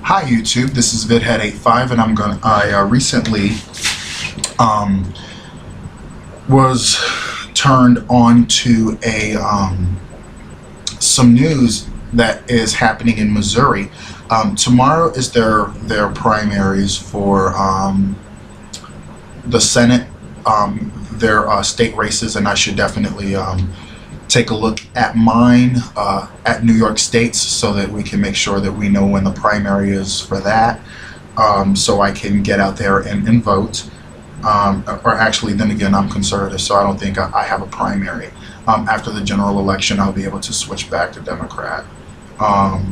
Hi YouTube, this is VidHead85 and I recently was turned on to some news that is happening in Missouri. Tomorrow is their primaries for the Senate, their state races, and I should definitely take a look at mine at New York State's so that we can make sure that we know when the primary is for that, so I can get out there and vote. Or actually, then again, I'm conservative, so I don't think I have a primary. After the general election, I'll be able to switch back to Democrat. Or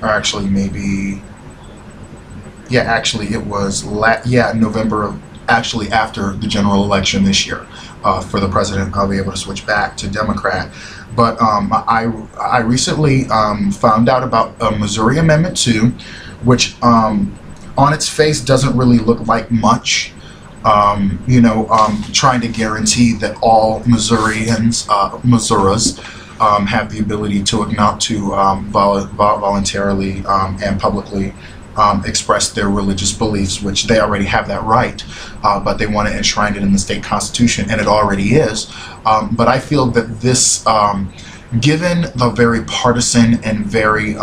actually, maybe, yeah, actually it was November, actually after the general election this year. For the president, I'll be able to switch back to Democrat. But I recently found out about Missouri Amendment 2, which on its face doesn't really look like much. Trying to guarantee that all Missourians, Missouras, have the ability to voluntarily and publicly express their religious beliefs, which they already have that right, but they want to enshrine it in the state constitution, and it already is. But I feel that this, given the very partisan and very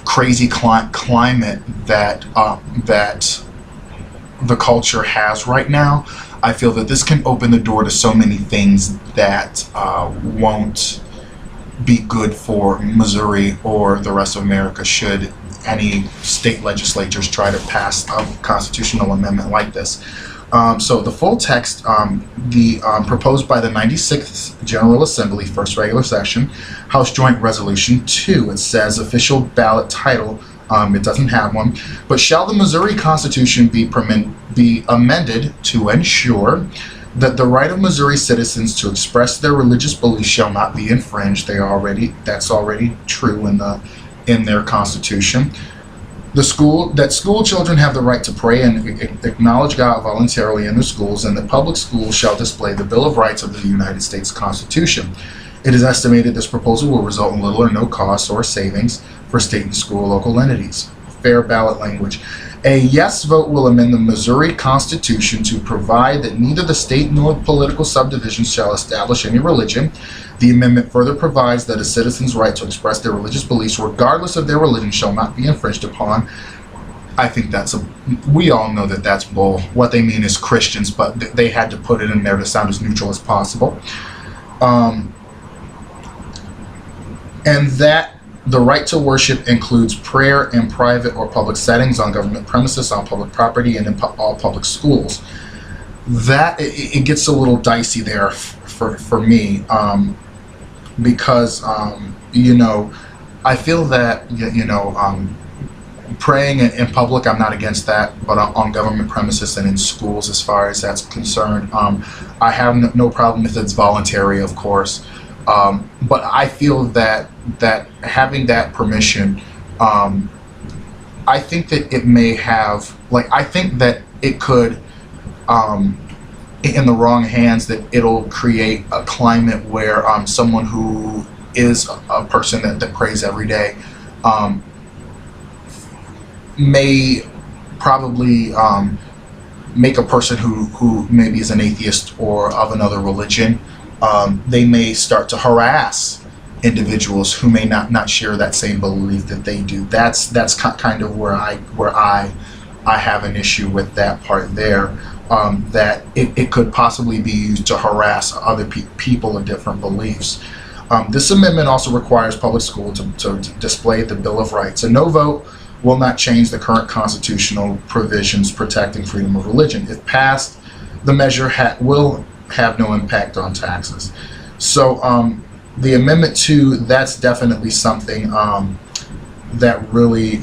crazy climate that the culture has right now, I feel that this can open the door to so many things that won't be good for Missouri or the rest of America should any state legislatures try to pass a constitutional amendment like this. So the full text, proposed by the 96th General Assembly, first regular session, House Joint Resolution 2. It says official ballot title. It doesn't have one. But shall the Missouri Constitution be amended to ensure that the right of Missouri citizens to express their religious beliefs shall not be infringed? That's already true in their Constitution. That school children have the right to pray and acknowledge God voluntarily in their schools, and that public schools shall display the Bill of Rights of the United States Constitution. It is estimated this proposal will result in little or no cost or savings for state and school local entities. Fair ballot language. A yes vote will amend the Missouri Constitution to provide that neither the state nor political subdivisions shall establish any religion. The amendment further provides that a citizen's right to express their religious beliefs, regardless of their religion, shall not be infringed upon. I think we all know that that's bull. What they mean is Christians, but they had to put it in there to sound as neutral as possible. And that the right to worship includes prayer in private or public settings, on government premises, on public property, and in all public schools. That it gets a little dicey there for me, because I feel that praying in public, I'm not against that, but on government premises and in schools, as far as that's concerned, I have no problem if it's voluntary, of course. But I feel that having that permission, I think that it may have, I think that it could, in the wrong hands, that it'll create a climate where someone who is a person that prays every day may probably make a person who maybe is an atheist or of another religion, they may start to harass individuals who may not share that same belief that they do. That's kind of where I have an issue with that part there. That it could possibly be used to harass other people of different beliefs. This amendment also requires public school to display the Bill of Rights. A no vote will not change the current constitutional provisions protecting freedom of religion. If passed, the measure will have no impact on taxes. So the Amendment 2, that's definitely something that really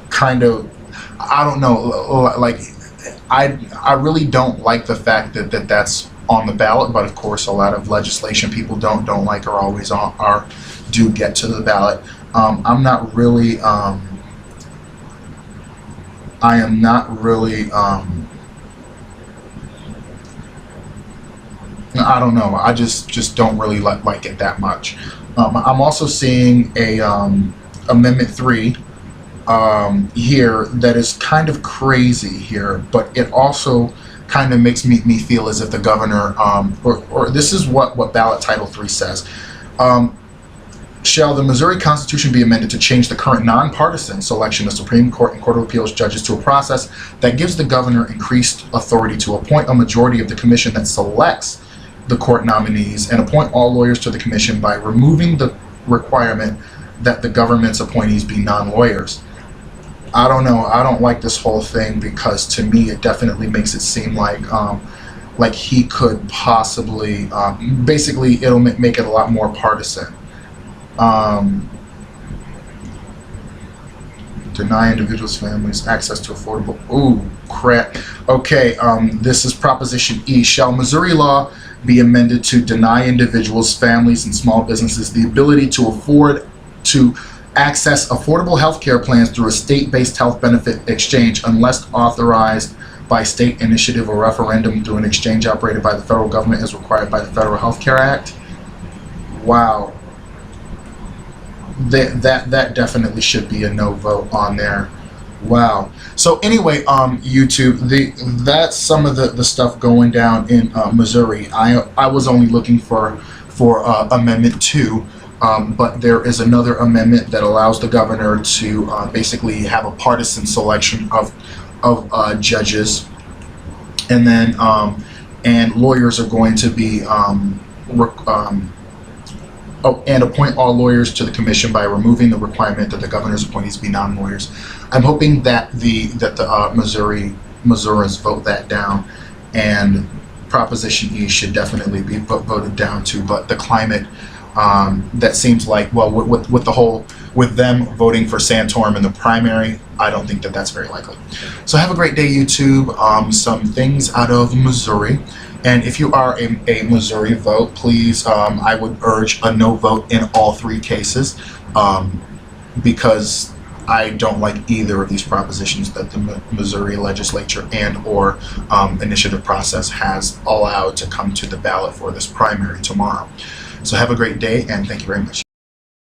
kind of, I don't know, I really don't like the fact that that's on the ballot, but of course a lot of legislation people don't like or always do get to the ballot. I'm not really, I am not really, I don't know. I just don't really like it that much. I'm also seeing a Amendment 3 here that is kind of crazy here, but it also kind of makes me feel as if the governor, or this is what ballot Title 3 says. Shall the Missouri Constitution be amended to change the current nonpartisan selection of Supreme Court and Court of Appeals judges to a process that gives the governor increased authority to appoint a majority of the commission that selects the court nominees and appoint all lawyers to the commission by removing the requirement that the government's appointees be non-lawyers? I don't know. I don't like this whole thing, because to me it definitely makes it seem like he could possibly, basically it'll make it a lot more partisan. Deny individuals' families access to affordable. Ooh, crap. Okay, this is Proposition E. Shall Missouri law be amended to deny individuals, families, and small businesses the ability to access affordable health care plans through a state-based health benefit exchange unless authorized by state initiative or referendum through an exchange operated by the federal government as required by the Federal Health Care Act? Wow. That definitely should be a no vote on there. Wow. So anyway, YouTube, that's some of the stuff going down in Missouri. I was only looking for Amendment 2, but there is another amendment that allows the governor to basically have a partisan selection of judges, and then and lawyers are going to be and appoint all lawyers to the commission by removing the requirement that the governor's appointees be non-lawyers. I'm hoping that the Missourians vote that down, and Proposition E should definitely be voted down too. But the climate, that seems like, well, with them voting for Santorum in the primary, I don't think that that's very likely. So have a great day, YouTube. Some things out of Missouri. And if you are a Missouri vote, please, I would urge a no vote in all 3 cases, because I don't like either of these propositions that the Missouri legislature and or initiative process has allowed to come to the ballot for this primary tomorrow. So have a great day, and thank you very much.